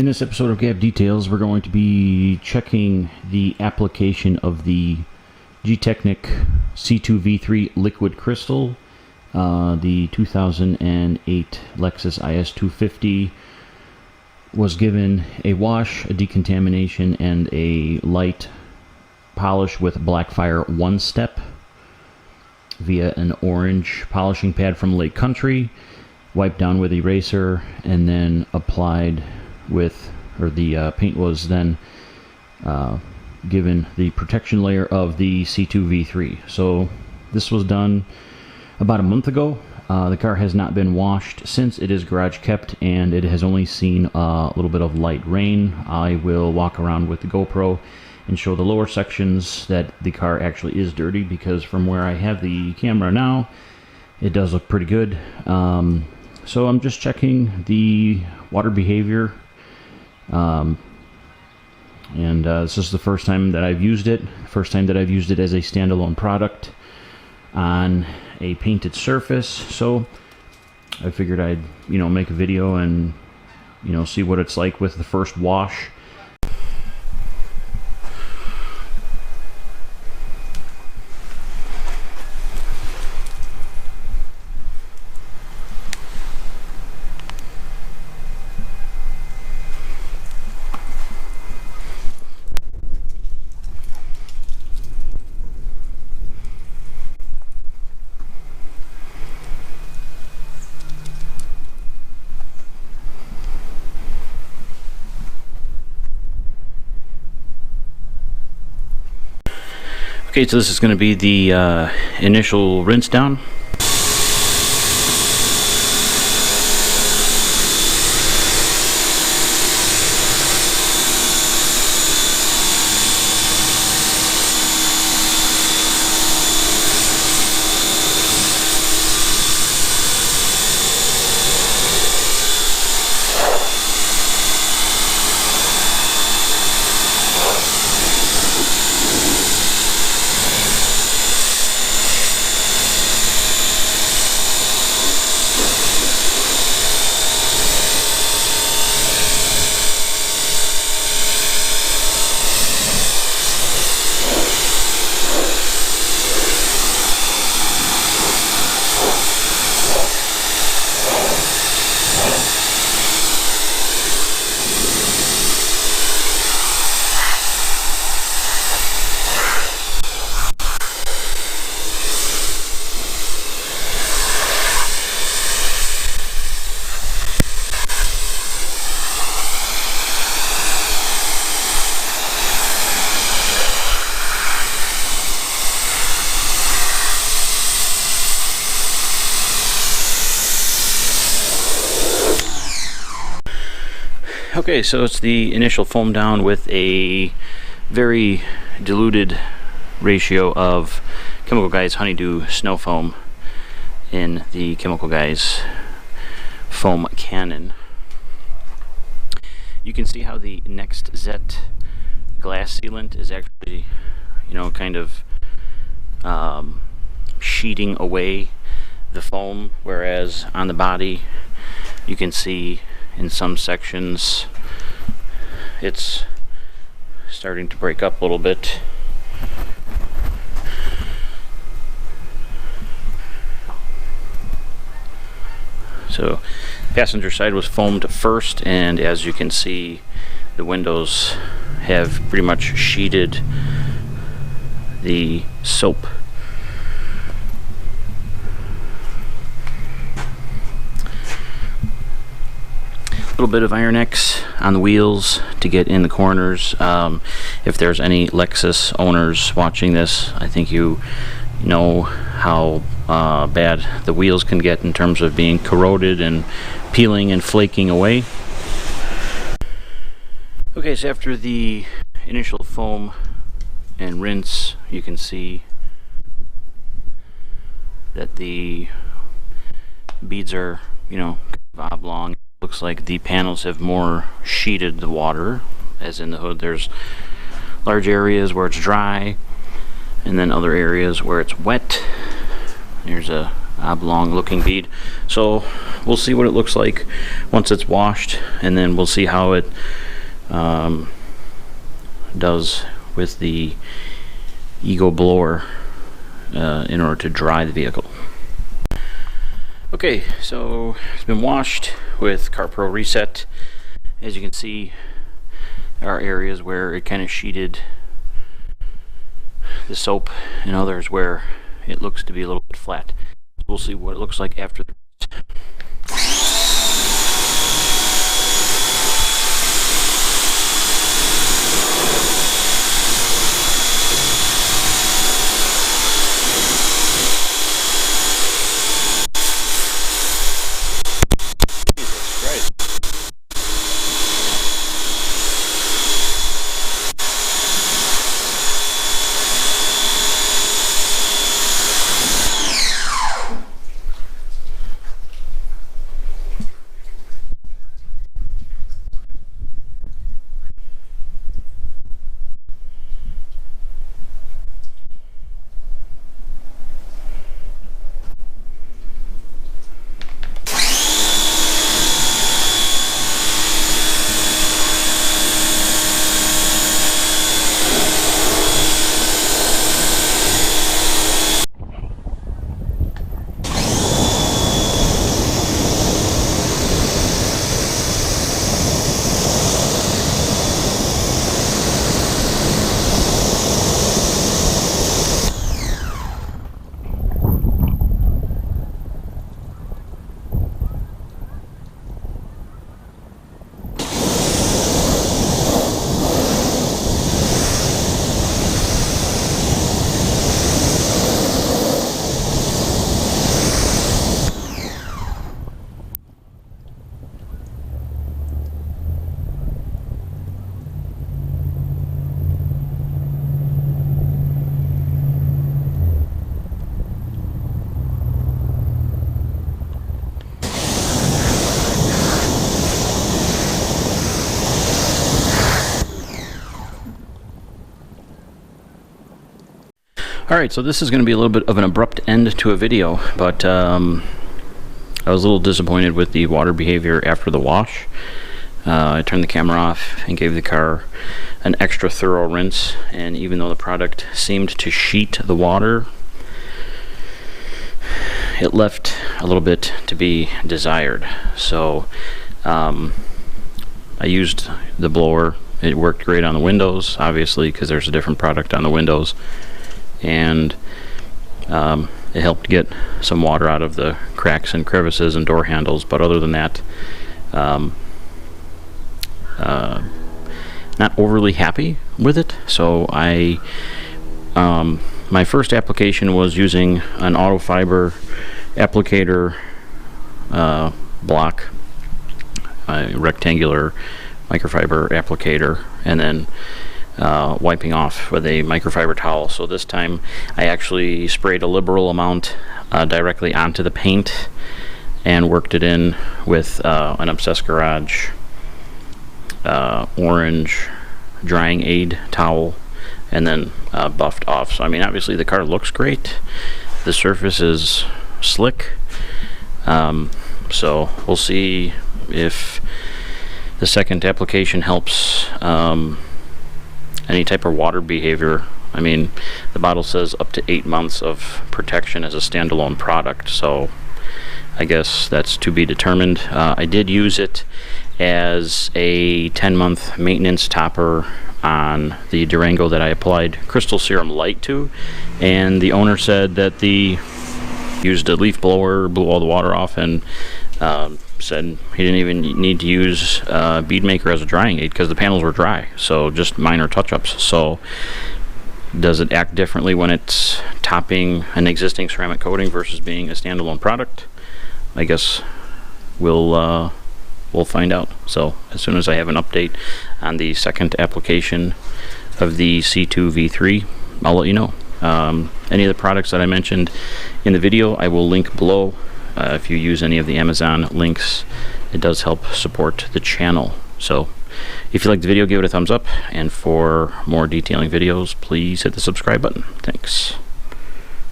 In this episode of Gav Details, we're going to be checking the application of the Gtechniq C2V3 liquid crystal. The 2008 Lexus IS250 was given a wash, a decontamination, and a light polish with Blackfire one step via an orange polishing pad from Lake Country, wiped down with eraser, and then applied with, or the paint was then given the protection layer of the C2V3. So this was done about a month ago. The car has not been washed since. It is garage kept and it has only seen a little bit of light rain. I will walk around with the GoPro and show the lower sections that the car actually is dirty, because from where I have the camera now, it does look pretty good. So I'm just checking the water behavior. This is the first time that I've used it. First time that I've used it as a standalone product on a painted surface. So I figured I'd, make a video and, see what it's like with the first wash. Okay, so this is going to be the initial rinse down. Okay, so it's the initial foam down with a very diluted ratio of Chemical Guys Honeydew Snow Foam in the Chemical Guys foam cannon. You can see how the Next Zet glass sealant is actually, kind of sheeting away the foam, whereas on the body you can see in some sections it's starting to break up a little bit. So passenger side was foamed first, and as you can see, the windows have pretty much sheeted the soap. A little bit of Iron X on the wheels to get in the corners. If there's any Lexus owners watching this, I think you know how bad the wheels can get in terms of being corroded and peeling and flaking away. Okay, so after the initial foam and rinse, you can see that the beads are, oblong. Looks like the panels have more sheeted the water, as in the hood there's large areas where it's dry and then other areas where it's wet. There's a oblong looking bead. So we'll see what it looks like once it's washed, and then we'll see how it does with the Ego blower in order to dry the vehicle. Okay, so it's been washed with CarPro Reset. As you can see, there are areas where it kind of sheeted the soap and others where it looks to be a little bit flat. We'll see what it looks like after the Alright, so this is going to be a little bit of an abrupt end to a video, but I was a little disappointed with the water behavior after the wash. I turned the camera off and gave the car an extra thorough rinse, and even though the product seemed to sheet the water, it left a little bit to be desired. So I used the blower. It worked great on the windows, obviously, because there's a different product on the windows. And it helped get some water out of the cracks and crevices and door handles, but other than that, not overly happy with it. So my first application was using an auto fiber applicator block, a rectangular microfiber applicator, and then wiping off with a microfiber towel. So this time I actually sprayed a liberal amount directly onto the paint and worked it in with an Obsessed Garage orange drying aid towel, and then buffed off. So I mean, obviously the car looks great, the surface is slick, so we'll see if the second application helps any type of water behavior. I mean, the bottle says up to 8 months of protection as a standalone product, so I guess that's to be determined. I did use it as a 10-month maintenance topper on the Durango that I applied Crystal Serum Light to, and the owner said that the used a leaf blower, blew all the water off, and said he didn't even need to use Bead Maker as a drying aid because the panels were dry, so just minor touch-ups. So does it act differently when it's topping an existing ceramic coating versus being a standalone product? I guess we'll find out. So as soon as I have an update on the second application of the C2 V3, I'll let you know. Any of the products that I mentioned in the video I will link below. If you use any of the Amazon links, it does help support the channel. So if you liked the video, give it a thumbs up, and for more detailing videos, please hit the subscribe button. Thanks.